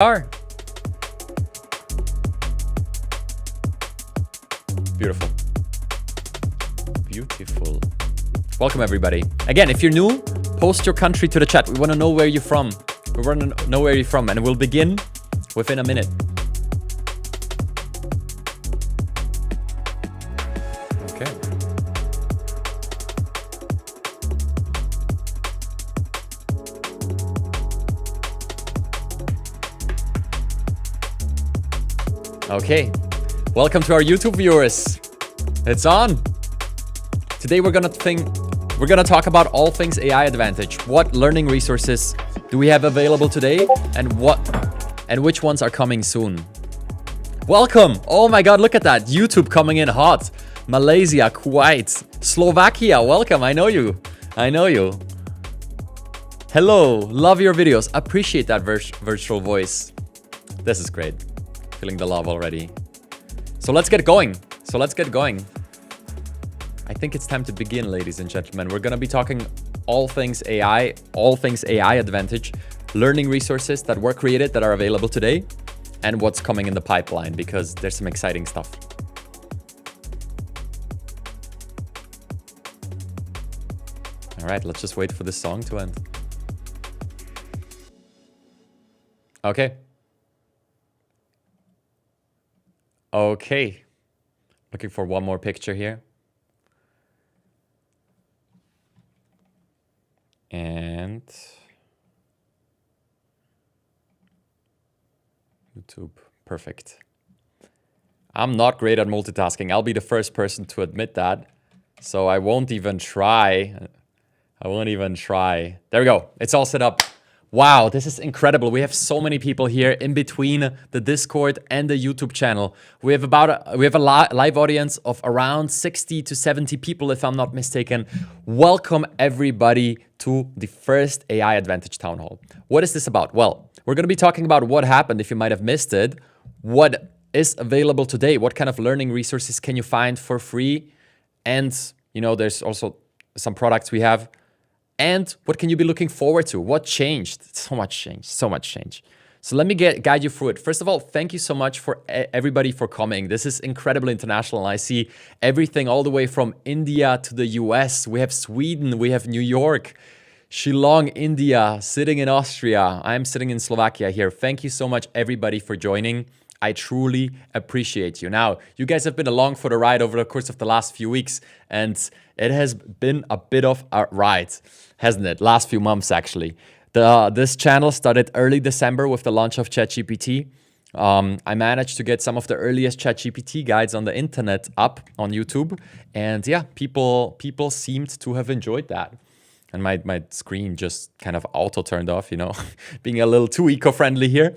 Are. Beautiful. Beautiful. Welcome everybody. Again, if you're new, post your country to the chat. We want to know where you're from. We want to know where you're from, and we'll begin within a minute. Okay. Okay, welcome to our YouTube viewers. It's on. Today we're gonna talk about all things AI Advantage. What learning resources do we have available today, and which ones are coming soon? Welcome. Oh my God, look at that. YouTube coming in hot. Malaysia, Kuwait, Slovakia. Welcome. I know you. Hello. Love your videos. Appreciate that virtual voice. This is great. Feeling the love already. So let's get going. I think it's time to begin, ladies and gentlemen. We're gonna be talking all things AI Advantage, learning resources that were created that are available today, and what's coming in the pipeline, because there's some exciting stuff. All right, let's just wait for this song to end. Okay. Looking for one more picture here. And YouTube, perfect. I'm not great at multitasking. I'll be the first person to admit that. So I won't even try. There we go. It's all set up. Wow, this is incredible. We have so many people here in between the Discord and the YouTube channel. We have a live audience of around 60 to 70 people, if I'm not mistaken. Welcome everybody to the first AI Advantage Town Hall. What is this about? Well, we're going to be talking about what happened if you might have missed it, what is available today, what kind of learning resources can you find for free, and there's also some products we have. And what can you be looking forward to? What changed? So much change. So let me guide you through it. First of all, thank you so much for everybody for coming. This is incredibly international. I see everything all the way from India to the US. We have Sweden, we have New York, Shillong, India, sitting in Austria. I'm sitting in Slovakia here. Thank you so much, everybody, for joining. I truly appreciate you. Now, you guys have been along for the ride over the course of the last few weeks, and it has been a bit of a ride, hasn't it? Last few months, actually. This channel started early December with the launch of ChatGPT. I managed to get some of the earliest ChatGPT guides on the internet up on YouTube, and yeah, people seemed to have enjoyed that. And my screen just kind of auto turned off, being a little too eco-friendly here.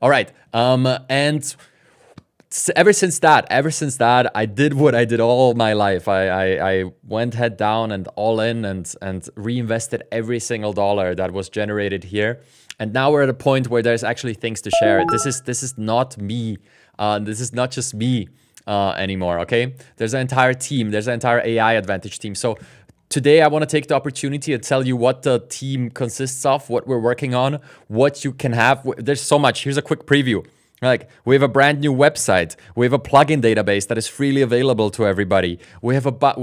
All right, and ever since that, I did what I did all my life. I went head down and all in and reinvested every single dollar that was generated here. And now we're at a point where there's actually things to share. This is not me. This is not just me anymore, okay? There's an entire team. There's an entire AI Advantage team. So today, I want to take the opportunity and tell you what the team consists of, what we're working on, what you can have. There's so much. Here's a quick preview. We have a brand new website. We have a plugin database that is freely available to everybody. We have about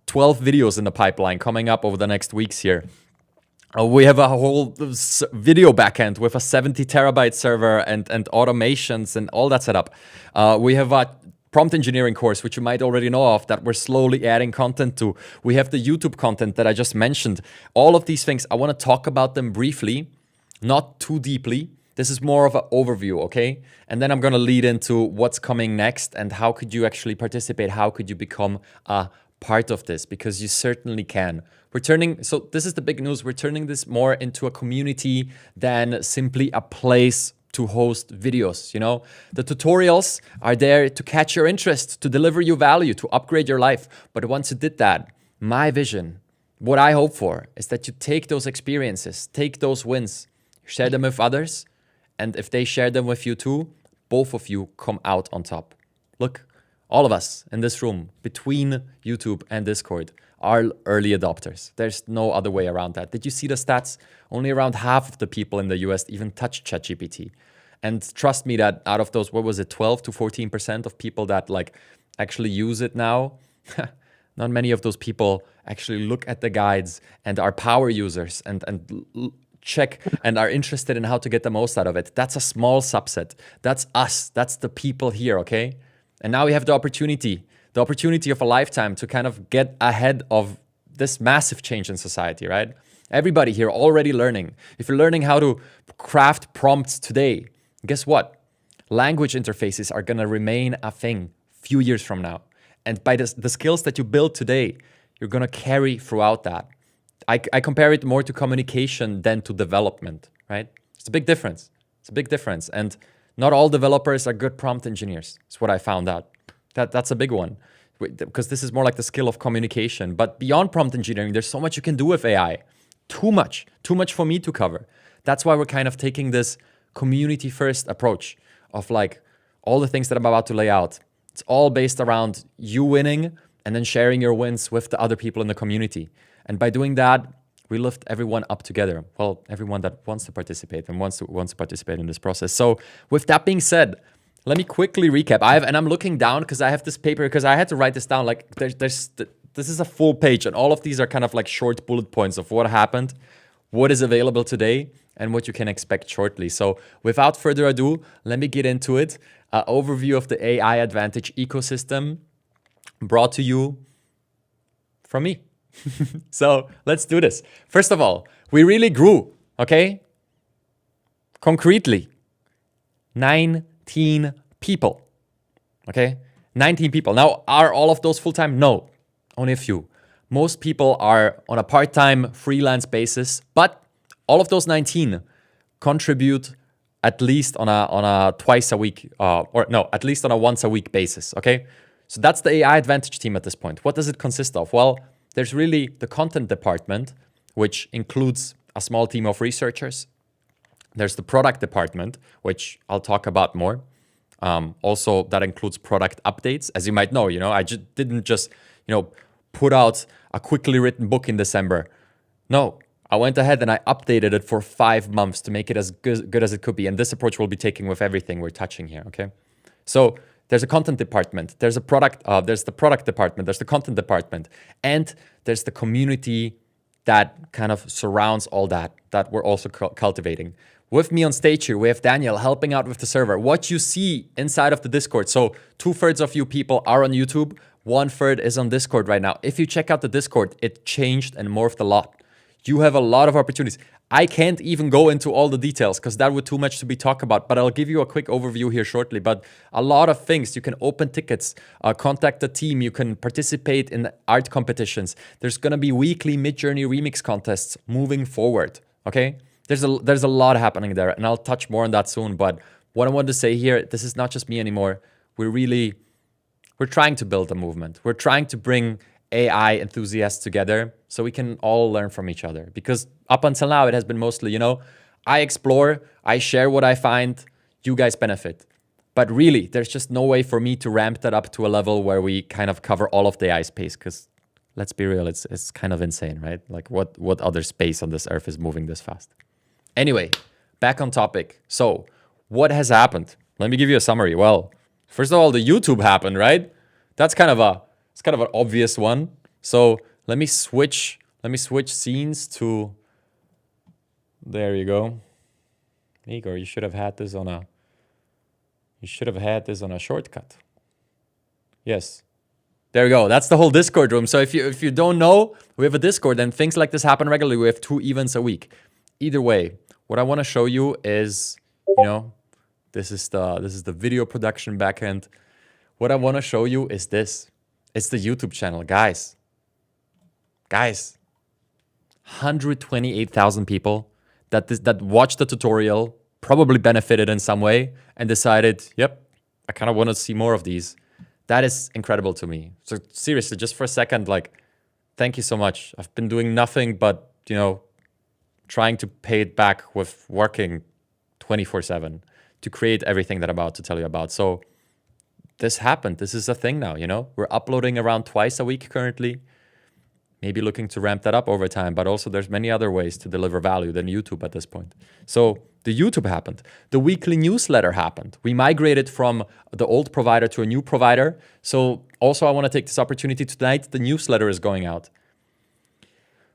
12 videos in the pipeline coming up over the next weeks here. We have a whole video backend with a 70 terabyte server and automations and all that set up. We have a prompt engineering course, which you might already know of, that we're slowly adding content to. We have the YouTube content that I just mentioned. All of these things, I want to talk about them briefly, not too deeply. This is more of an overview, okay? And then I'm going to lead into what's coming next and how could you actually participate? How could you become a part of this? Because you certainly can. So this is the big news. We're turning this more into a community than simply a place to host videos. The tutorials are there to catch your interest, to deliver you value, to upgrade your life. But once you did that, my vision, what I hope for, is that you take those experiences, take those wins, share them with others, and if they share them with you too, both of you come out on top. Look, all of us in this room, between YouTube and Discord, are early adopters. There's no other way around that. Did you see the stats? Only around half of the people in the US even touch ChatGPT. And trust me that out of those, what was it, 12 to 14% of people that like actually use it now, not many of those people actually look at the guides and are power users and check and are interested in how to get the most out of it. That's a small subset. That's us. That's the people here, okay? And now we have the opportunity of a lifetime to kind of get ahead of this massive change in society, right? Everybody here already learning. If you're learning how to craft prompts today, guess what? Language interfaces are going to remain a thing few years from now. And by the skills that you build today, you're going to carry throughout that. I compare it more to communication than to development, right? It's a big difference. It's a big difference. And not all developers are good prompt engineers. That's what I found out. That's a big one. Because this is more like the skill of communication. But beyond prompt engineering, there's so much you can do with AI. Too much for me to cover. That's why we're kind of taking this community first approach of like all the things that I'm about to lay out. It's all based around you winning and then sharing your wins with the other people in the community. And by doing that, we lift everyone up together. Well, everyone that wants to participate and wants to participate in this process. So with that being said, let me quickly recap. I'm looking down because I have this paper because I had to write this down. Like this is a full page and all of these are kind of like short bullet points of what happened, what is available today, and what you can expect shortly. So without further ado, let me get into it. Overview of the AI Advantage ecosystem brought to you from me. So let's do this. First of all, we really grew, okay? Concretely, 19 people, okay? 19 people. Now, are all of those full-time? No, only a few. Most people are on a part-time freelance basis, but all of those 19 contribute at least on a twice a week, at least on a once a week basis, okay? So that's the AI Advantage team at this point. What does it consist of? Well, there's really the content department, which includes a small team of researchers. There's the product department, which I'll talk about more. Also, that includes product updates. As you might know, I didn't just put out a quickly written book in December. No, I went ahead and I updated it for 5 months to make it as good as it could be. And this approach we'll be taking with everything we're touching here, okay? So there's a content department, there's the product department, there's the content department, and there's the community that kind of surrounds all that we're also cultivating. With me on stage here, we have Daniel helping out with the server. What you see inside of the Discord, so 2/3 of you people are on YouTube, 1/3 is on Discord right now. If you check out the Discord, it changed and morphed a lot. You have a lot of opportunities. I can't even go into all the details because that would too much to be talked about, but I'll give you a quick overview here shortly. But a lot of things, you can open tickets, contact the team, you can participate in art competitions. There's gonna be weekly Midjourney remix contests moving forward, okay? There's a lot happening there, and I'll touch more on that soon. But what I want to say here, this is not just me anymore. We're trying to build a movement. We're trying to bring AI enthusiasts together so we can all learn from each other. Because up until now, it has been mostly, I explore, I share what I find, you guys benefit. But really, there's just no way for me to ramp that up to a level where we kind of cover all of the AI space. Because let's be real, it's kind of insane, right? Like what other space on this earth is moving this fast? Anyway, back on topic. So what has happened? Let me give you a summary. Well, first of all, the YouTube happened, right? It's kind of an obvious one. So let me switch scenes to, there you go. Igor, you should have had this on a shortcut. Yes. There you go. That's the whole Discord room. So if you don't know, we have a Discord and things like this happen regularly. We have 2 events a week. Either way, what I want to show you is, this is the video production backend. What I want to show you is this. It's the YouTube channel, guys. 128,000 people that watched the tutorial, probably benefited in some way, and decided, yep, I kind of want to see more of these. That is incredible to me. So seriously, just for a second, thank you so much. I've been doing nothing but, trying to pay it back with working 24/7 to create everything that I'm about to tell you about. So this happened. This is a thing now, We're uploading around twice a week currently. maybe looking to ramp that up over time, but also there's many other ways to deliver value than YouTube at this point. So the YouTube happened. The weekly newsletter happened. We migrated from the old provider to a new provider. So also I want to take this opportunity tonight. The newsletter is going out.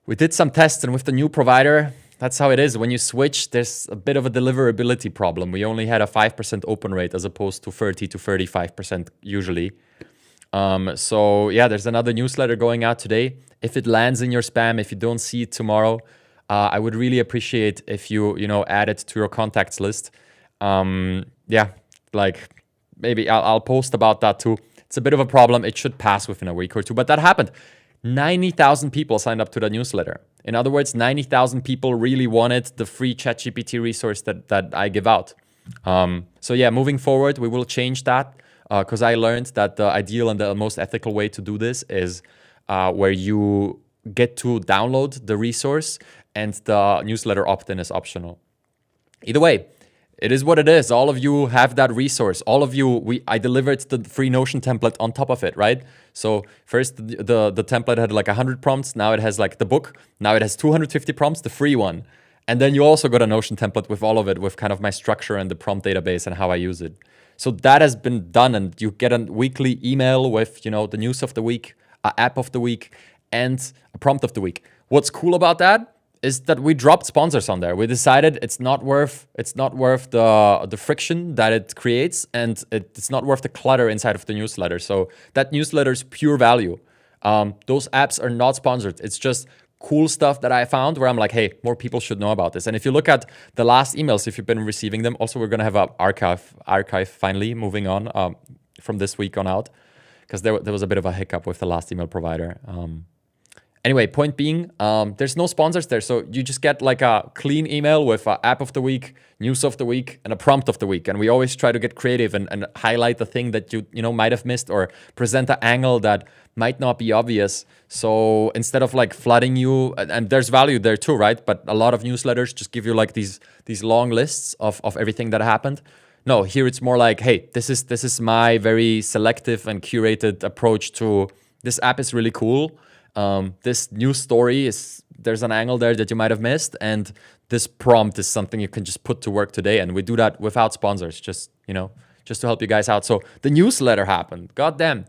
We did some tests, and with the new provider, that's how it is. When you switch, there's a bit of a deliverability problem. We only had a 5% open rate as opposed to 30 to 35% usually. So yeah, there's another newsletter going out today. If it lands in your spam, if you don't see it tomorrow, I would really appreciate if you add it to your contacts list. Yeah, like maybe I'll post about that too. It's a bit of a problem. It should pass within a week or two, but that happened. 90,000 people signed up to the newsletter. In other words, 90,000 people really wanted the free ChatGPT resource that I give out. So yeah, moving forward, we will change that because I learned that the ideal and the most ethical way to do this is where you get to download the resource and the newsletter opt-in is optional. Either way, it is what it is. All of you have that resource. All of you, I delivered the free Notion template on top of it, right? So first the template had like 100 prompts. Now it has like the book. Now it has 250 prompts, the free one. And then you also got a Notion template with all of it, with kind of my structure and the prompt database and how I use it. So that has been done, and you get a weekly email with, the news of the week, an app of the week, and a prompt of the week. What's cool about that is that we dropped sponsors on there. We decided it's not worth the friction that it creates, and it's not worth the clutter inside of the newsletter. So that newsletter is pure value. Those apps are not sponsored. It's just cool stuff that I found where I'm like, hey, more people should know about this. And if you look at the last emails, if you've been receiving them, also we're gonna have an archive finally moving on from this week on out, because there was a bit of a hiccup with the last email provider. Anyway, point being, there's no sponsors there. So you just get like a clean email with an app of the week, news of the week, and a prompt of the week. And we always try to get creative and highlight the thing that you might have missed, or present an angle that might not be obvious. So instead of like flooding you, and there's value there too, right? But a lot of newsletters just give you like these long lists of everything that happened. No, here it's more like, hey, this is my very selective and curated approach to this app is really cool. This news story there's an angle there that you might have missed, and this prompt is something you can just put to work today. And we do that without sponsors, just to help you guys out. So the newsletter happened. Goddamn.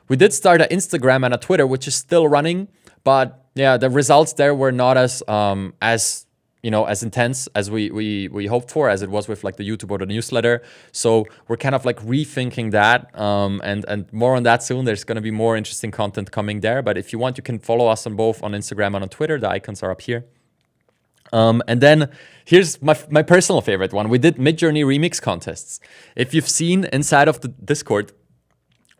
We did start an Instagram and a Twitter, which is still running, but yeah, the results there were not as intense as we hoped for, as it was with like the YouTube or the newsletter. So we're kind of like rethinking that, and more on that soon. There's going to be more interesting content coming there. But if you want, you can follow us on both on Instagram and on Twitter. The icons are up here. And then here's my personal favorite one. We did Midjourney remix contests. If you've seen inside of the Discord,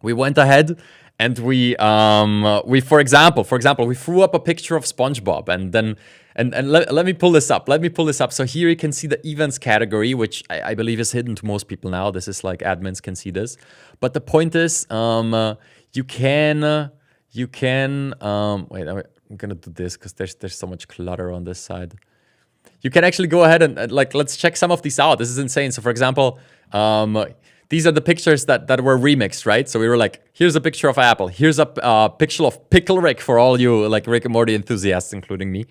we went ahead and we for example we threw up a picture of SpongeBob, and then let me pull this up. So here you can see the events category, which I believe is hidden to most people now. This is like admins can see this, but the point is, you can wait. I'm gonna do this because there's so much clutter on this side. You can actually go ahead and like, let's check some of these out. This is insane. So for example, these are the pictures that were remixed, right? So we were like, here's a picture of Apple. Here's a picture of Pickle Rick for all you like Rick and Morty enthusiasts, including me,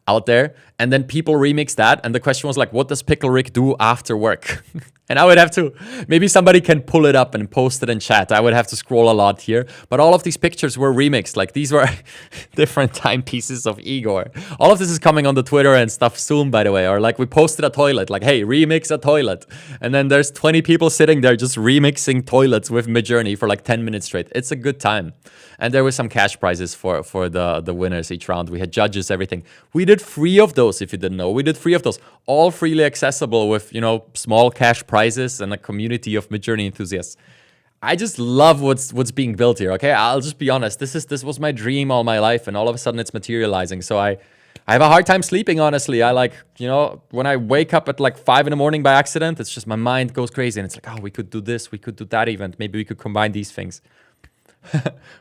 out there. And then people remix that. And the question was like, what does Pickle Rick do after work? And I would have to, maybe somebody can pull it up and post it in chat. I would have to scroll a lot here. But all of these pictures were remixed. Like these were different timepieces of Igor. All of this is coming on the Twitter and stuff soon, by the way. Or like we posted a toilet, like, hey, remix a toilet. And then there's 20 people sitting there just remixing toilets with Midjourney for like 10 minutes straight. It's a good time. And there were some cash prizes for the winners each round. We had judges, everything. We did 3 of those, if you didn't know. We did 3 of those, all freely accessible with, small cash prizes and a community of Midjourney enthusiasts. I just love what's being built here, okay? I'll just be honest. This was my dream all my life, and all of a sudden it's materializing. So I have a hard time sleeping, honestly. I like, when I wake up at like 5 in the morning by accident, it's just my mind goes crazy. And it's like, oh, we could do this, we could do that event. Maybe we could combine these things.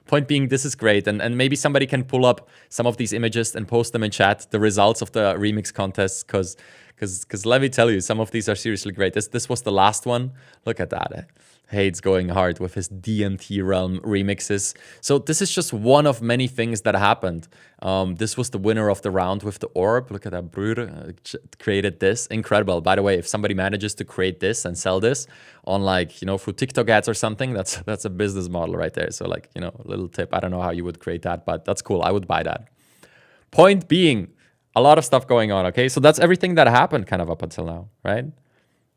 Point being, this is great. And maybe somebody can pull up some of these images and post them in chat, the results of the remix contest, because Because let me tell you, some of these are seriously great. This was the last one. Look at that. Hade's going hard with his DMT Realm remixes. So this is just one of many things that happened. This was the winner of the round with the orb. Look at that, Brüder created this. Incredible. By the way, if somebody manages to create this and sell this on like, you know, through TikTok ads or something, that's a business model right there. So like, you know, a little tip. I don't know how you would create that, but that's cool. I would buy that. Point being, a lot of stuff going on, okay? So that's everything that happened kind of up until now, right?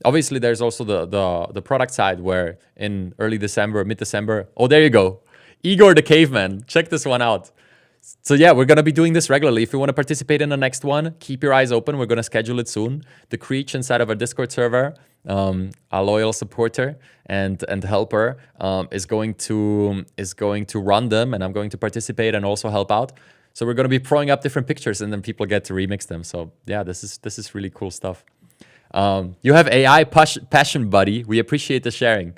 Obviously, there's also the product side where in early December, mid-December, oh, there you go. Igor the Caveman, check this one out. So yeah, we're going to be doing this regularly. If you want to participate in the next one, keep your eyes open. We're going to schedule it soon. The Creech inside of our Discord server, a loyal supporter and helper, is going to run them, and I'm going to participate and also help out. So we're going to be throwing up different pictures, and then people get to remix them. So yeah, this is really cool stuff. You have AI passion, buddy. We appreciate the sharing.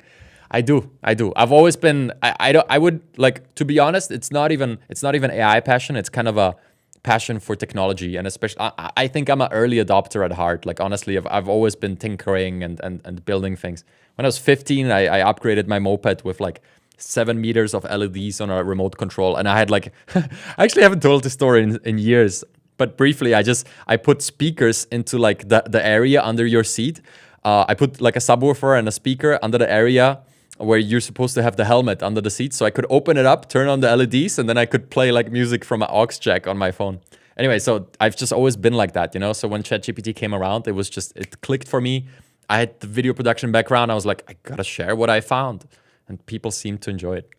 I do. I've always been. I would like, to be honest. It's not even AI passion. It's kind of a passion for technology, and especially I think I'm an early adopter at heart. Like honestly, I've always been tinkering and building things. When I was 15, I upgraded my moped with like 7 meters of LEDs on a remote control, and I had like I actually haven't told this story in years. But briefly, I put speakers into like the area under your seat. I put like a subwoofer and a speaker under the area where you're supposed to have the helmet under the seat. So I could open it up, turn on the LEDs, and then I could play like music from an aux jack on my phone. Anyway, so I've just always been like that, you know? So when ChatGPT came around, it clicked for me. I had the video production background. I was like, I gotta share what I found. And people seemed to enjoy it.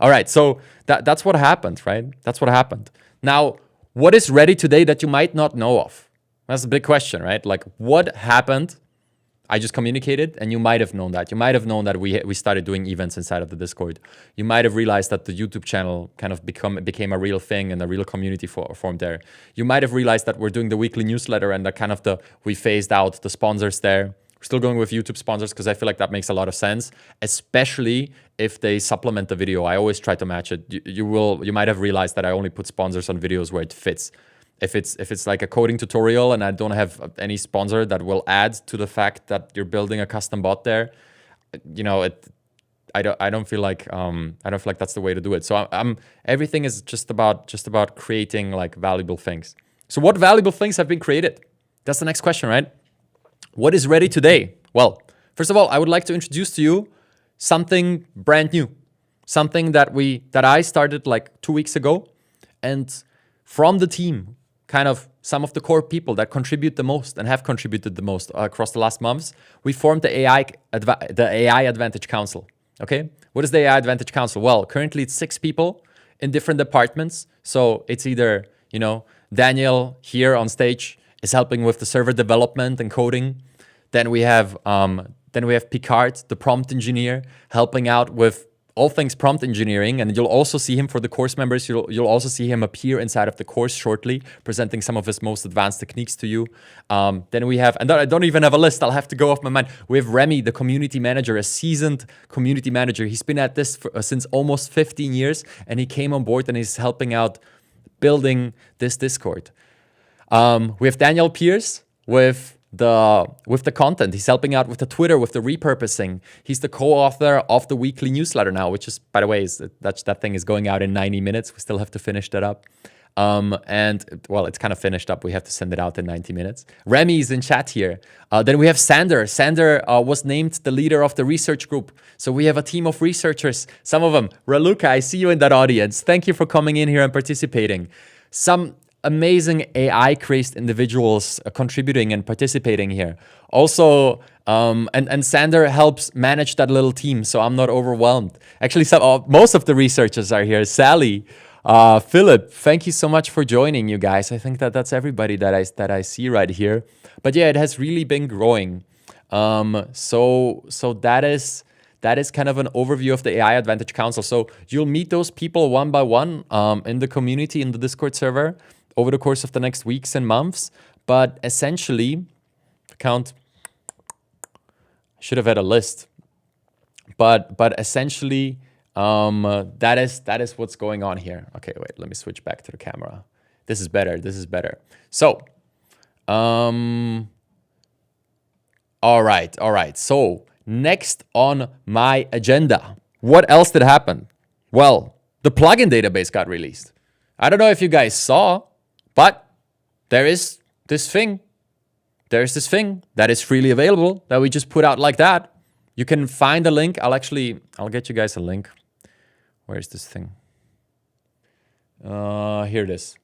All right, so that's what happened, right? That's what happened. Now, what is ready today that you might not know of? That's a big question, right? Like, what happened? I just communicated, and you might have known that. You might have known that we started doing events inside of the Discord. You might have realized that the YouTube channel kind of became a real thing and a real community formed there. You might have realized that we're doing the weekly newsletter and that kind of we phased out the sponsors there. We're still going with YouTube sponsors because I feel like that makes a lot of sense, especially if they supplement the video. I always try to match it. You might have realized that I only put sponsors on videos where it fits. If it's like a coding tutorial and I don't have any sponsor that will add to the fact that you're building a custom bot there, you know, I don't feel like that's the way to do it. So everything is just about creating like valuable things. So what valuable things have been created? That's the next question, right? What is ready today? Well, first of all, I would like to introduce to you something brand new, something that I started like 2 weeks ago, and from the team, kind of some of the core people that contribute the most and have contributed the most across the last months, we formed the AI Advantage Council. Okay, what is the AI Advantage Council? Well, currently it's 6 people in different departments. So it's either, you know, Daniel here on stage is helping with the server development and coding. Then we have Picard, the prompt engineer, helping out with all things prompt engineering, and you'll also see him for the course members. You'll also see him appear inside of the course shortly, presenting some of his most advanced techniques to you. Then we have, and I don't even have a list, I'll have to go off my mind. We have Remy, the community manager, a seasoned community manager. He's been at this since almost 15 years, and he came on board and he's helping out building this Discord. We have Daniel Pierce with the content. He's helping out with the Twitter, with the repurposing. He's the co-author of the weekly newsletter now, which is, by the way, that thing is going out in 90 minutes. We still have to finish that up. And well, it's kind of finished up. We have to send it out in 90 minutes. Remy is in chat here. Then we have Sander. Sander was named the leader of the research group. So we have a team of researchers. Some of them, Raluca, I see you in that audience. Thank you for coming in here and participating. Some amazing AI crazed individuals contributing and participating here. Also, and Sander helps manage that little team, so I'm not overwhelmed. Actually, most of the researchers are here. Sally, Philip, thank you so much for joining, you guys. I think that's everybody that I see right here. But yeah, it has really been growing. So that is kind of an overview of the AI Advantage Council. So you'll meet those people one by one in the community, in the Discord server, over the course of the next weeks and months. But essentially, I should have had a list. But essentially, that is what's going on here. Okay, wait, let me switch back to the camera. This is better. So, All right, all right. So next on my agenda, what else did happen? Well, the plugin database got released. I don't know if you guys saw, but there is this thing. There's this thing that is freely available that we just put out like that. You can find a link. I'll get you guys a link. Where is this thing? Here it is.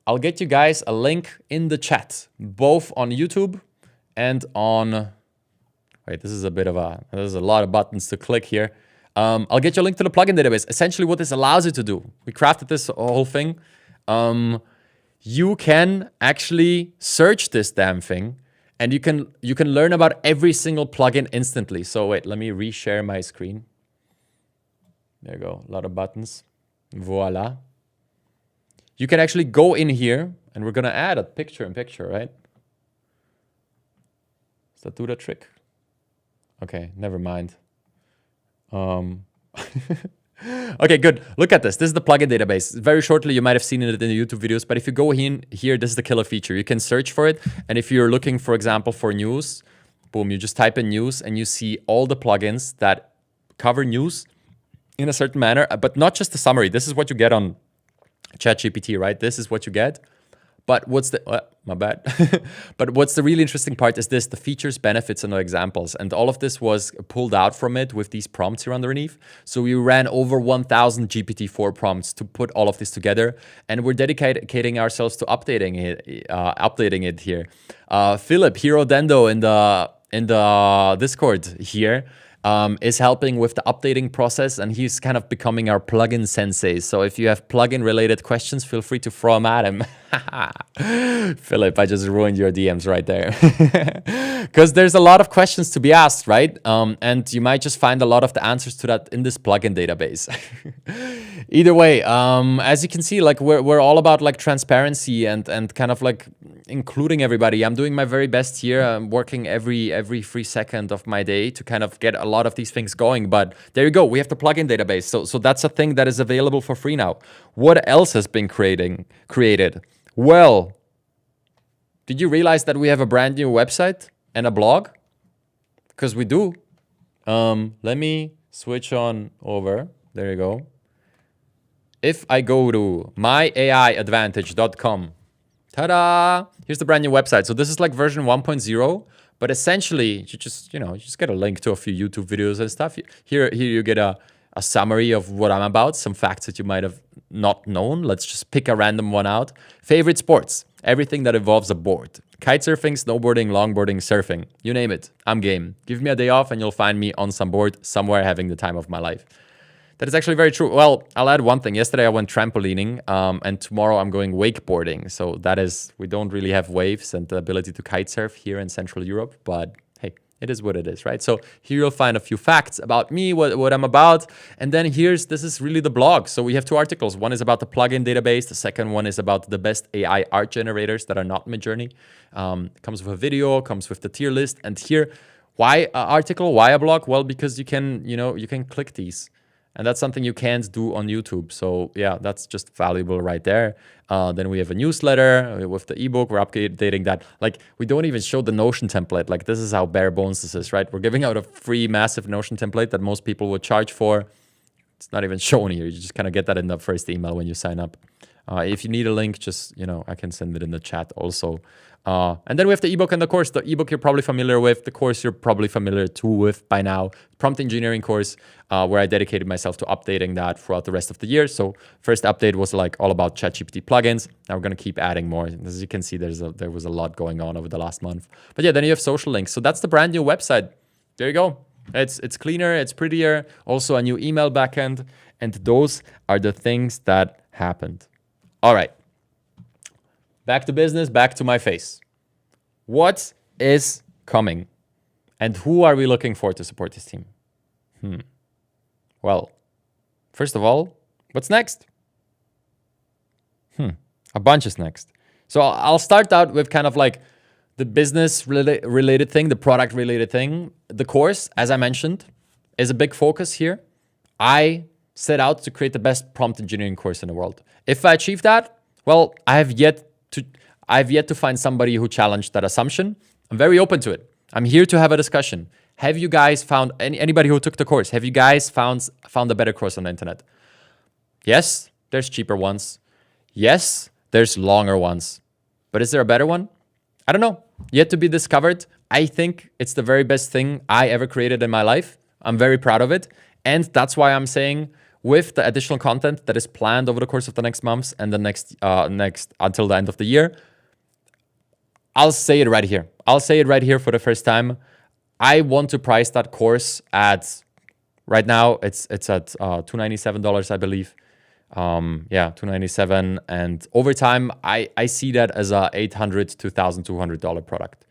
I'll get you guys a link in the chat, both on YouTube and on, wait, there's a lot of buttons to click here. I'll get you a link to the plugin database. Essentially what this allows you to do, we crafted this whole thing. You can actually search this damn thing and you can learn about every single plugin instantly. So wait, let me reshare my screen. There you go, a lot of buttons. Voila. You can actually go in here and we're gonna add a picture in picture, right? Does that do the trick? Okay, never mind. Okay, good. Look at this. This is the plugin database. Very shortly, you might have seen it in the YouTube videos, but if you go in here, this is the killer feature. You can search for it. And if you're looking, for example, for news, boom, you just type in news and you see all the plugins that cover news in a certain manner, but not just the summary. This is what you get on ChatGPT, right? This is what you get. But what's the, my bad. But what's the really interesting part is this, the features, benefits, and the examples. And all of this was pulled out from it with these prompts here underneath. So we ran over 1,000 GPT-4 prompts to put all of this together. And we're dedicating ourselves to updating it here. Philip, Hero Dendo in the Discord here, is helping with the updating process, and he's kind of becoming our plugin sensei. So if you have plugin related questions, feel free to throw them at him. Philip, I just ruined your DMs right there. Because there's a lot of questions to be asked, right? And you might just find a lot of the answers to that in this plugin database. Either way, as you can see, like we're all about like transparency and kind of like including everybody. I'm doing my very best here. I'm working every free second of my day to kind of get a lot of these things going. But there you go. We have the plugin database. So that's a thing that is available for free now. What else has been created? Well, did you realize that we have a brand new website and a blog? Because we do. Let me switch on over. There you go. If I go to myaiadvantage.com, ta-da! Here's the brand new website. So this is like version 1.0, but essentially you just get a link to a few YouTube videos and stuff. Here you get a summary of what I'm about, some facts that you might have not known. Let's just pick a random one out. Favorite sports, everything that involves a board. Kitesurfing, snowboarding, longboarding, surfing, you name it, I'm game. Give me a day off and you'll find me on some board somewhere having the time of my life. That is actually very true. Well, I'll add one thing. Yesterday I went trampolining, and tomorrow I'm going wakeboarding. So that is, we don't really have waves and the ability to kite surf here in Central Europe, but hey, it is what it is, right? So here you'll find a few facts about me, what I'm about. And then this is really the blog. So we have two articles. One is about the plugin database. The second one is about the best AI art generators that are not Midjourney. Comes with a video, comes with the tier list. And here, why an article, why a blog? Well, because you can click these. And that's something you can't do on YouTube. So yeah, that's just valuable right there. Then we have a newsletter with the ebook. We're updating that. Like, we don't even show the Notion template. Like, this is how bare bones this is, right? We're giving out a free massive Notion template that most people would charge for. It's not even shown here. You just kind of get that in the first email when you sign up. If you need a link, just, I can send it in the chat also. And then we have the ebook and the course. The ebook you're probably familiar with. The course you're probably familiar too with by now. Prompt engineering course, where I dedicated myself to updating that throughout the rest of the year. So first update was like all about ChatGPT plugins. Now we're going to keep adding more. As you can see, there was a lot going on over the last month. But yeah, then you have social links. So that's the brand new website. There you go. It's cleaner, it's prettier. Also a new email backend. And those are the things that happened. All right. Back to business, back to my face. What is coming? And who are we looking for to support this team? Well, first of all, what's next? A bunch is next. So I'll start out with kind of like the business related thing, the product related thing. The course, as I mentioned, is a big focus here. I set out to create the best prompt engineering course in the world. If I achieve that, well, I've yet to find somebody who challenged that assumption. I'm very open to it. I'm here to have a discussion. Have you guys found anybody who took the course? Have you guys found a better course on the internet? Yes, there's cheaper ones. Yes, there's longer ones. But is there a better one? I don't know. Yet to be discovered. I think it's the very best thing I ever created in my life. I'm very proud of it. And that's why I'm saying with the additional content that is planned over the course of the next months and the next until the end of the year, I'll say it right here. I'll say it right here for the first time. I want to price that course at, right now, it's at $297, I believe. Yeah, $297. And over time, I see that as a $800 to $1,200 product.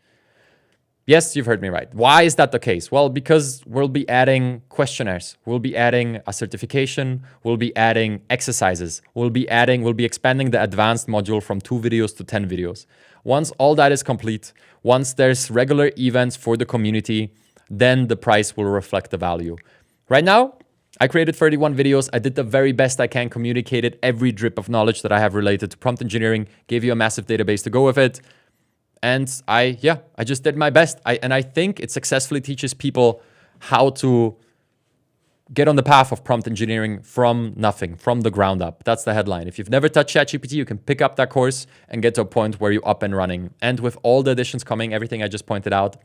Yes, you've heard me right. Why is that the case? Well, because we'll be adding questionnaires. We'll be adding a certification. We'll be adding exercises. We'll be expanding the advanced module from 2 videos to 10 videos. Once all that is complete, once there's regular events for the community, then the price will reflect the value. Right now, I created 31 videos. I did the very best I can, communicated every drip of knowledge that I have related to prompt engineering, gave you a massive database to go with it. And I just did my best. I think it successfully teaches people how to get on the path of prompt engineering from nothing, from the ground up. That's the headline. If you've never touched ChatGPT, you can pick up that course and get to a point where you're up and running. And with all the additions coming, everything I just pointed out,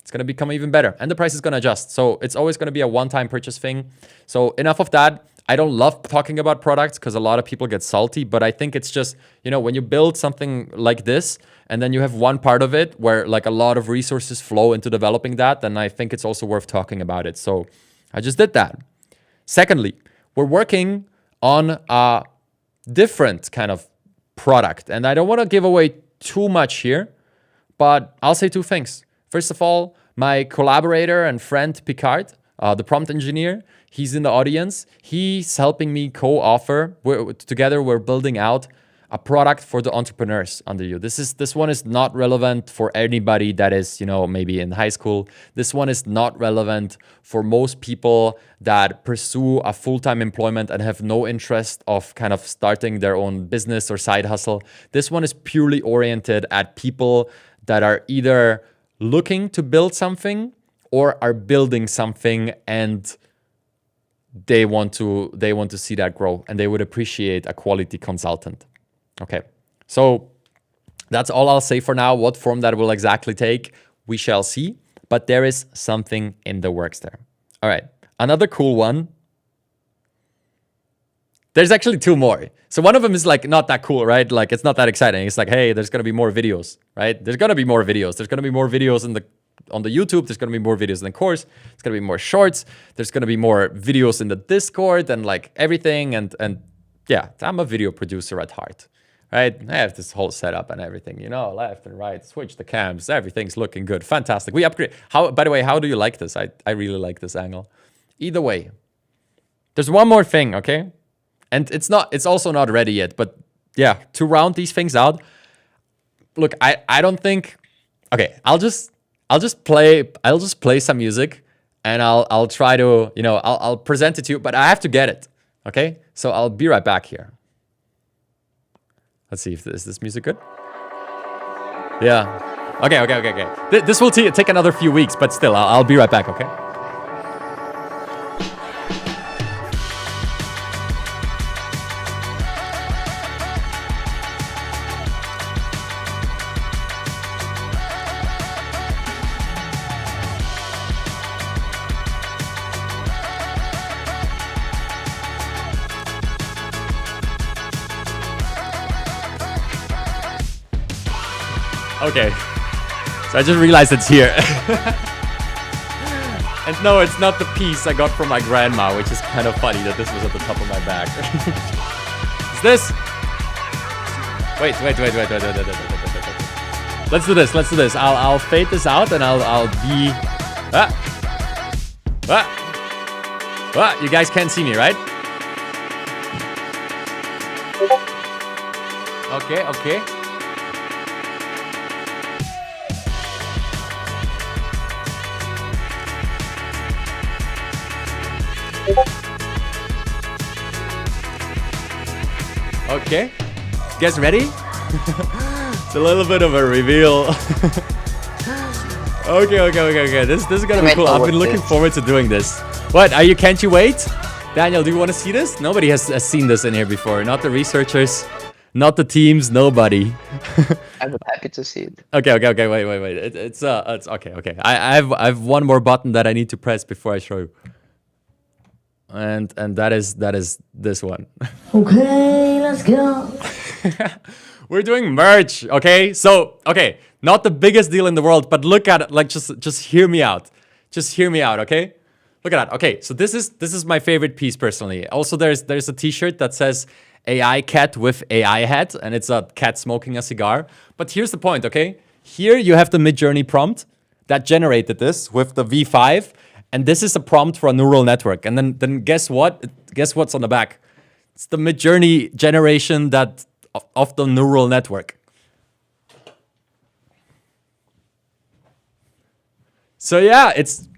it's going to become even better. And the price is going to adjust. So it's always going to be a one-time purchase thing. So enough of that. I don't love talking about products because a lot of people get salty, but I think it's just, you know, when you build something like this and then you have one part of it where like a lot of resources flow into developing that, then I think it's also worth talking about it. So I just did that. Secondly, we're working on a different kind of product, and I don't want to give away too much here, but I'll say 2 things. First of all, my collaborator and friend Picard, the prompt engineer, he's in the audience. He's helping me co-author. Together, we're building out a product for the entrepreneurs under you. This one is not relevant for anybody that is, you know, maybe in high school. This one is not relevant for most people that pursue a full-time employment and have no interest of kind of starting their own business or side hustle. This one is purely oriented at people that are either looking to build something or are building something and they want to see that grow and they would appreciate a quality consultant. Okay, so that's all I'll say for now. What form that will exactly take, we shall see. But there is something in the works there. All right, another cool one. There's actually 2 more. So one of them is like not that cool, right? Like it's not that exciting. It's like, hey, there's gonna be more videos, right? There's gonna be more videos. There's gonna be more videos on the YouTube. There's gonna be more videos in the course. It's gonna be more shorts. There's gonna be more videos in the Discord and like everything. And yeah, I'm a video producer at heart. Right? I have this whole setup and everything, you know, left and right, switch the cams, everything's looking good. Fantastic. We upgrade. By the way, how do you like this? I really like this angle. Either way, there's one more thing, okay? And it's also not ready yet, but yeah, to round these things out, look, I don't think, okay, I'll just play some music and I'll try to, you know, I'll present it to you, but I have to get it, okay? So I'll be right back here. Let's see if is this music good? Yeah. Okay. This will take another few weeks, but still, I'll be right back, okay? Okay, so I just realized it's here. And no, it's not the piece I got from my grandma, which is kind of funny that this was at the top of my back. Is this? Wait. Let's do this. I'll fade this out and I'll be... You guys can't see me, right? Okay. Okay, you guys ready? It's a little bit of a reveal. Okay. This is gonna be might cool. know I've what been looking this- forward to doing this. What? Can't you wait? Daniel, do you want to see this? Nobody has seen this in here before. Not the researchers, not the teams, nobody. I would happy to see it. Okay. Wait. It's okay. I have one more button that I need to press before I show you. And that is this one. Okay, let's go. We're doing merch, okay? So, okay, not the biggest deal in the world, but look at it, like just hear me out. Just hear me out, okay? Look at that. Okay, so this is my favorite piece personally. Also, there's a t-shirt that says AI cat with AI hat, and it's a cat smoking a cigar. But here's the point, okay? Here you have the Midjourney prompt that generated this with the V5, and this is a prompt for a neural network. And then guess what? Guess what's on the back? It's the Midjourney generation of the neural network. So yeah, it's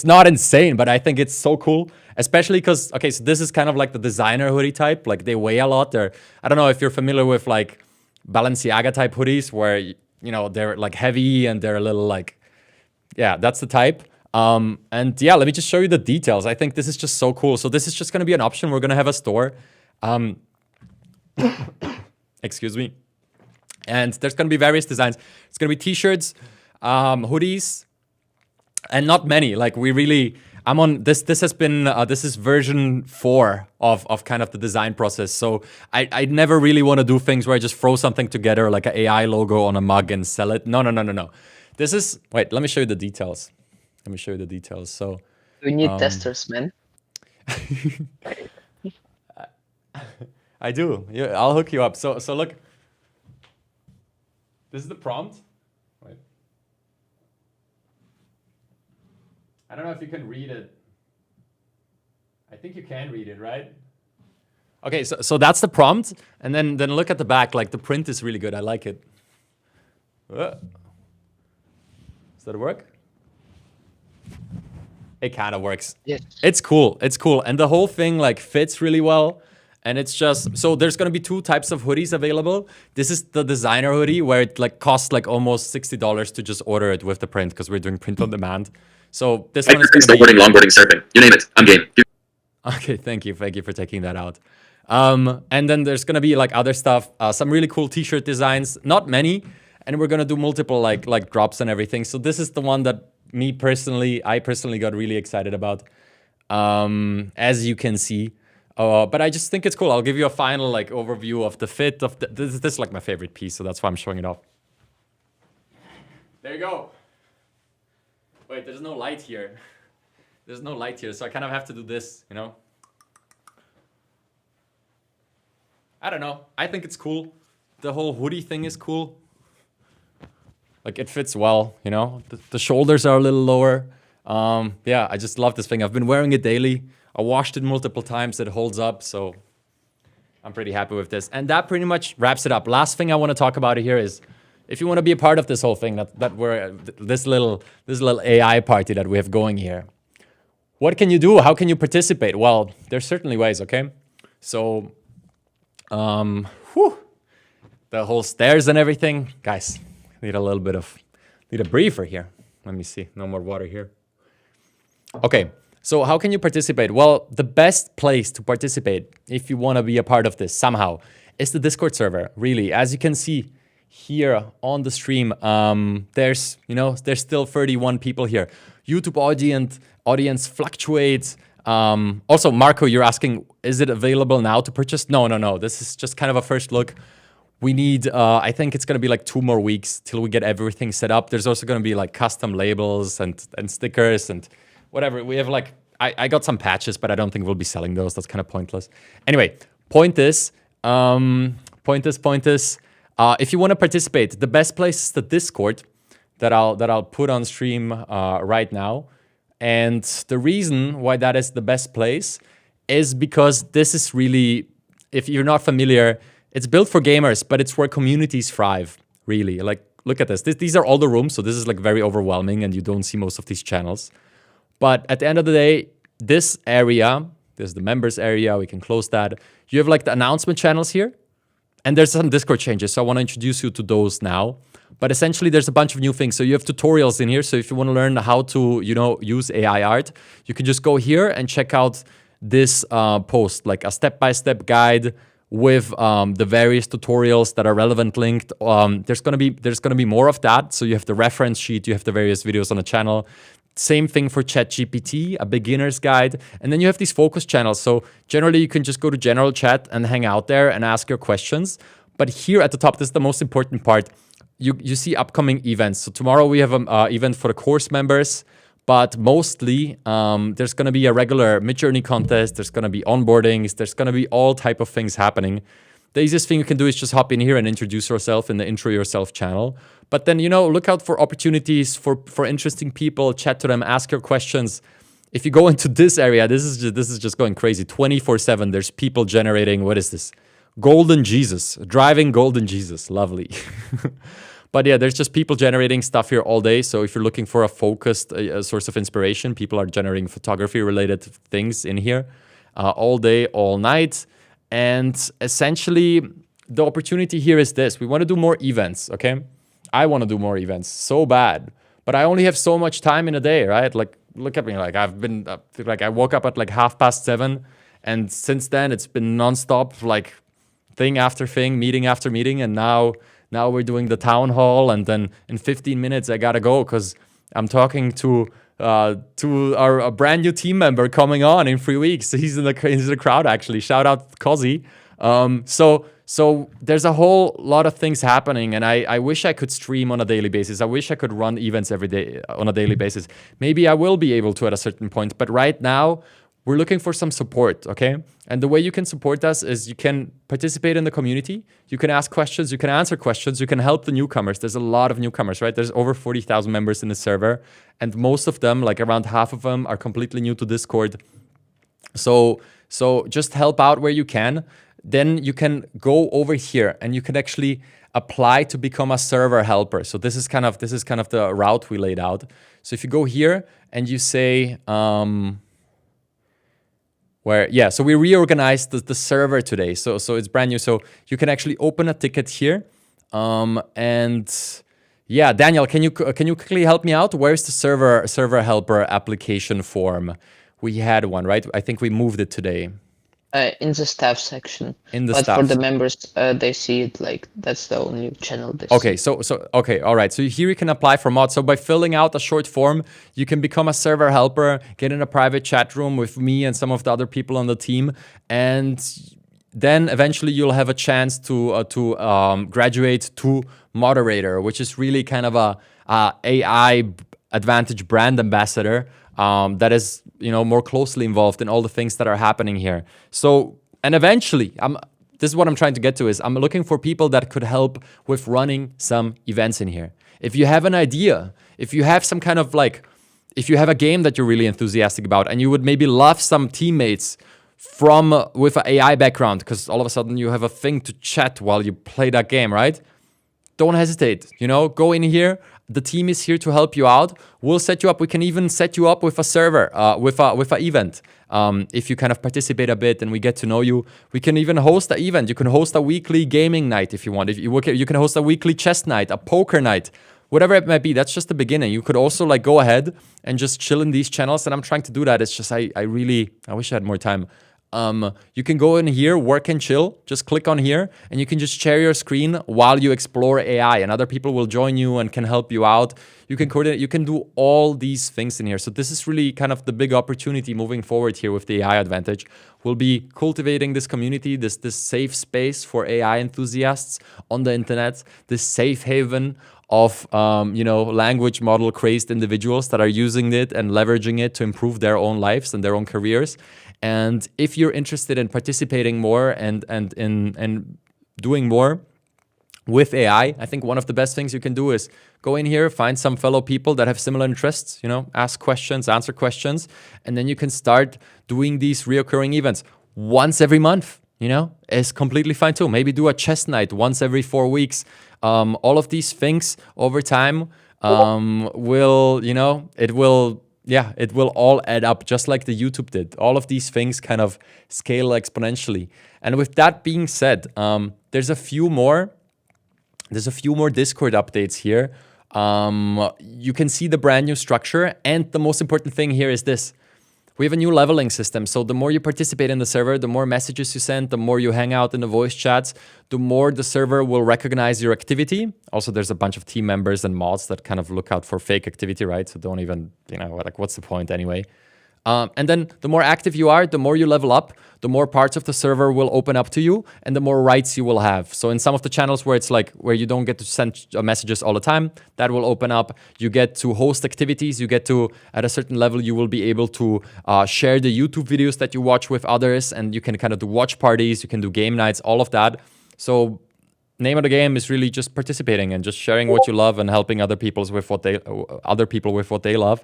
not insane, but I think it's so cool, especially because, okay, so this is kind of like the designer hoodie type. Like they weigh a lot. I don't know if you're familiar with like Balenciaga type hoodies where, you know, they're like heavy and they're a little like, yeah, that's the type. And yeah, let me just show you the details. I think this is just so cool. So this is just going to be an option. We're going to have a store. Excuse me. And there's going to be various designs. It's going to be t-shirts, hoodies, and not many. Like I'm on this. This has been this is version 4 of kind of the design process. So I never really want to do things where I just throw something together like an AI logo on a mug and sell it. No. This is wait. Let me show you the details. So We need testers, man. I do. Yeah, I'll hook you up. So look. This is the prompt. Wait. I don't know if you can read it. I think you can read it, right? Okay, so that's the prompt, and then look at the back. Like the print is really good. I like it. Does that work? It kind of works. Yes. It's cool. And the whole thing like fits really well. And it's just, so there's going to be 2 types of hoodies available. This is the designer hoodie where it like costs like almost $60 to just order it with the print because we're doing print on demand. So this one is going to be... snowboarding, longboarding, surfing. You name it. I'm game. Okay, thank you for taking that out. And then there's going to be like other stuff, some really cool t-shirt designs, not many. And we're going to do multiple like drops and everything. So this is the one that I personally got really excited about, as you can see. But I just think it's cool. I'll give you a final like overview of the fit of this is like my favorite piece, so that's why I'm showing it off. There you go. Wait, there's no light here. So I kind of have to do this, you know? I don't know. I think it's cool. The whole hoodie thing is cool. Like it fits well, you know? The shoulders are a little lower. Yeah, I just love this thing. I've been wearing it daily. I washed it multiple times. It holds up, so I'm pretty happy with this. And that pretty much wraps it up. Last thing I want to talk about here is if you want to be a part of this whole thing, that we're this little AI party that we have going here. What can you do? How can you participate? Well, there's certainly ways, okay? So, the whole stairs and everything, guys. Need a briefer here. Let me see. No more water here. Okay. So how can you participate? Well, the best place to participate if you want to be a part of this somehow is the Discord server. Really, as you can see here on the stream, there's still 31 people here. YouTube audience fluctuates. Also, Marco, you're asking, is it available now to purchase? No. This is just kind of a first look. We need, I think it's going to be like 2 more weeks till we get everything set up. There's also going to be like custom labels and stickers and whatever. We have like, I got some patches, but I don't think we'll be selling those. That's kind of pointless. Anyway, point is, if you want to participate, the best place is the Discord that I'll put on stream right now. And the reason why that is the best place is because this is really, if you're not familiar, it's built for gamers, but it's where communities thrive, really. Like, look at this. These are all the rooms, so this is like very overwhelming and you don't see most of these channels. But at the end of the day, this area, this is the members area, we can close that. You have like the announcement channels here, and there's some Discord changes, so I want to introduce you to those now. But essentially, there's a bunch of new things. So you have tutorials in here. So if you want to learn how to, use AI art, you can just go here and check out this post, like a step-by-step guide with the various tutorials that are relevant linked. There's gonna be more of that. So you have the reference sheet, you have the various videos on the channel. Same thing for ChatGPT, a beginner's guide. And then you have these focus channels. So generally you can just go to general chat and hang out there and ask your questions. But here at the top, this is the most important part. You see upcoming events. So tomorrow we have an event for the course members, but mostly there's going to be a regular Midjourney contest. There's going to be onboardings. There's going to be all type of things happening. The easiest thing you can do is just hop in here and introduce yourself in the Intro Yourself channel. But then, look out for opportunities for interesting people, chat to them, ask your questions. If you go into this area, this is just going crazy. 24/7, there's people generating, what is this? Golden Jesus, driving Golden Jesus, lovely. But yeah, there's just people generating stuff here all day. So if you're looking for a focused source of inspiration, people are generating photography-related things in here all day, all night. And essentially, the opportunity here is this. We want to do more events, okay? I want to do more events so bad. But I only have so much time in a day, right? Like, look at me. Like, I woke up at like 7:30. And since then, it's been nonstop, like, thing after thing, meeting after meeting. And now we're doing the town hall, and then in 15 minutes I gotta go because I'm talking to a brand new team member coming on in 3 weeks. He's in the crowd actually. Shout out Cozy. So there's a whole lot of things happening, and I wish I could stream on a daily basis. I wish I could run events every day on a daily basis. Maybe I will be able to at a certain point, but right now we're looking for some support, okay? And the way you can support us is you can participate in the community, you can ask questions, you can answer questions, you can help the newcomers. There's a lot of newcomers, right? There's over 40,000 members in the server, and most of them, like around half of them, are completely new to Discord. So just help out where you can. Then you can go over here and you can actually apply to become a server helper. So this is kind of the route we laid out. So if you go here and you say, so we reorganized the server today. So it's brand new. So you can actually open a ticket here. And yeah, Daniel, can you quickly help me out? Where's the server helper application form? We had one, right? I think we moved it today. In the staff section. But for the members, they see it like that's the only channel they see. Okay, so okay, all right. So here you can apply for mods. So by filling out a short form, you can become a server helper, get in a private chat room with me and some of the other people on the team, and then eventually you'll have a chance to graduate to moderator, which is really kind of a AI Advantage brand ambassador. That is, more closely involved in all the things that are happening here. So, and eventually, this is what I'm trying to get to is I'm looking for people that could help with running some events in here. If you have an idea, if you have some kind of if you have a game that you're really enthusiastic about and you would maybe love some teammates with an AI background, because all of a sudden you have a thing to chat while you play that game, right? Don't hesitate, go in here. The team is here to help you out. We'll set you up. We can even set you up with a server, with an event. If you kind of participate a bit and we get to know you, we can even host an event. You can host a weekly gaming night if you want. If you can host a weekly chess night, a poker night, whatever it might be. That's just the beginning. You could also go ahead and just chill in these channels. And I'm trying to do that. It's just I wish I had more time. You can go in here, work and chill, just click on here and you can just share your screen while you explore AI and other people will join you and can help you out. You can coordinate, you can do all these things in here. So this is really kind of the big opportunity moving forward here with the AI Advantage. We'll be cultivating this community, this safe space for AI enthusiasts on the internet, this safe haven of language model crazed individuals that are using it and leveraging it to improve their own lives and their own careers. And if you're interested in participating more and doing more with AI, I think one of the best things you can do is go in here, find some fellow people that have similar interests, ask questions, answer questions, and then you can start doing these reoccurring events once every month. Is completely fine too. Maybe do a chess night once every 4 weeks. All of these things over time it will all add up just like the YouTube did. All of these things kind of scale exponentially. And with that being said, there's a few more There's a few more Discord updates here. You can see the brand new structure. And the most important thing here is this. We have a new leveling system. So the more you participate in the server, the more messages you send, the more you hang out in the voice chats, the more the server will recognize your activity. Also, there's a bunch of team members and mods that kind of look out for fake activity, right? So don't even, like, what's the point anyway? And then the more active you are, the more you level up, the more parts of the server will open up to you and the more rights you will have. So in some of the channels where it's like, where you don't get to send messages all the time, that will open up. You get to host activities. You get to, at a certain level, you will be able to share the YouTube videos that you watch with others, and you can kind of do watch parties. You can do game nights, all of that. So name of the game is really just participating and just sharing what you love and helping other people with what they love.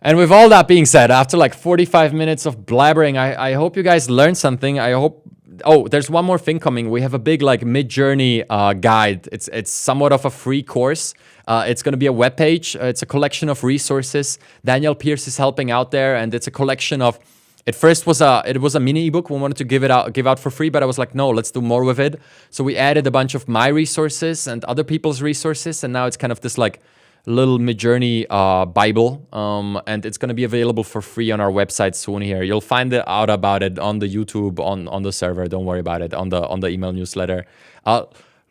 And with all that being said, after like 45 minutes of blabbering, I hope you guys learned something. I hope... Oh, there's one more thing coming. We have a big like Midjourney guide. It's somewhat of a free course. It's going to be a webpage. It's a collection of resources. Daniel Pierce is helping out there, and it's a collection of... It first was a mini ebook. We wanted to give out for free, but I was like, no, let's do more with it. So we added a bunch of my resources and other people's resources, and now it's kind of this like little Midjourney Bible, and it's going to be available for free on our website soon here. You'll find out about it on the YouTube, on the server. Don't worry about it, on the email newsletter.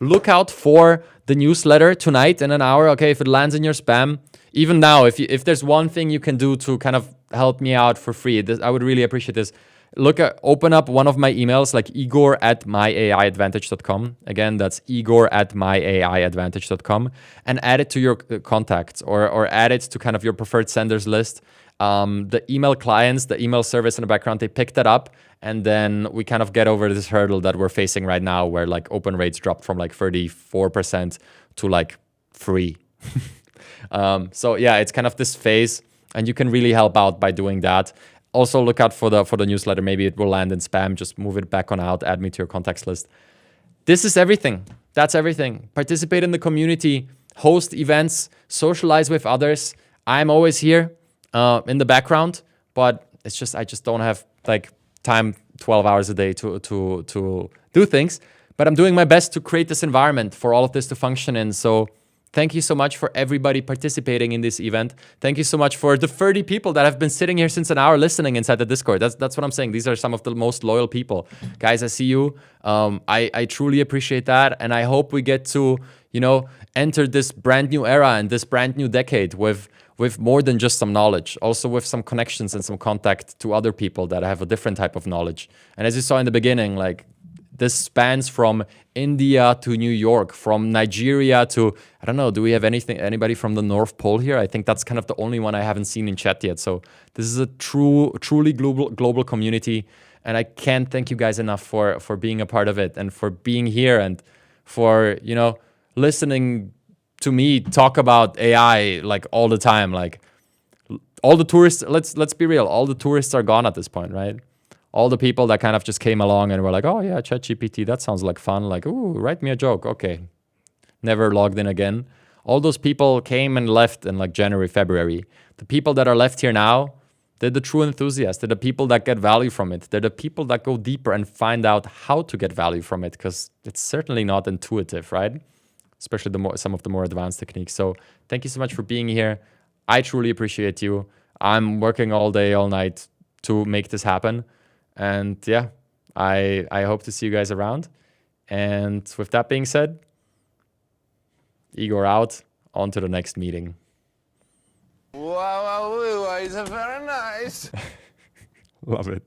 Look out for the newsletter tonight in an hour. Okay, if it lands in your spam, even now, if there's one thing you can do to kind of help me out for free, I would really appreciate this. Open up one of my emails, like igor@myaiadvantage.com. Again, that's igor@myaiadvantage.com, and add it to your contacts or add it to kind of your preferred senders list. The email clients, the email service in the background, they pick that up, and then we kind of get over this hurdle that we're facing right now, where like open rates dropped from like 34% to like 3%. So yeah, it's kind of this phase, and you can really help out by doing that. Also, look out for the newsletter. Maybe it will land in spam. Just move it back on out. Add me to your contacts list. This is everything. That's everything. Participate in the community. Host events. Socialize with others. I'm always here in the background, but it's just I just don't have like time 12 hours a day to do things. But I'm doing my best to create this environment for all of this to function in. So thank you so much for everybody participating in this event. Thank you so much for the 30 people that have been sitting here since an hour listening inside the Discord. That's what I'm saying. These are some of the most loyal people. Guys, I see you. I truly appreciate that. And I hope we get to, enter this brand new era and this brand new decade with more than just some knowledge, also with some connections and some contact to other people that have a different type of knowledge. And as you saw in the beginning, like, this spans from India to New York, from Nigeria to, I don't know, do we have anybody from the North Pole here? I think that's kind of the only one I haven't seen in chat yet. So this is a truly global community. And I can't thank you guys enough for being a part of it and for being here and for, listening to me talk about AI like all the time. Like all the tourists, let's be real, all the tourists are gone at this point, right? All the people that kind of just came along and were like, oh yeah, ChatGPT, that sounds like fun. Like, ooh, write me a joke. Okay. Never logged in again. All those people came and left in like January, February. The people that are left here now, they're the true enthusiasts. They're the people that get value from it. They're the people that go deeper and find out how to get value from it, because it's certainly not intuitive, right? Especially some of the more advanced techniques. So thank you so much for being here. I truly appreciate you. I'm working all day, all night to make this happen. And yeah, I hope to see you guys around. And with that being said, Igor out, on to the next meeting. Wow, it's very nice. Love it.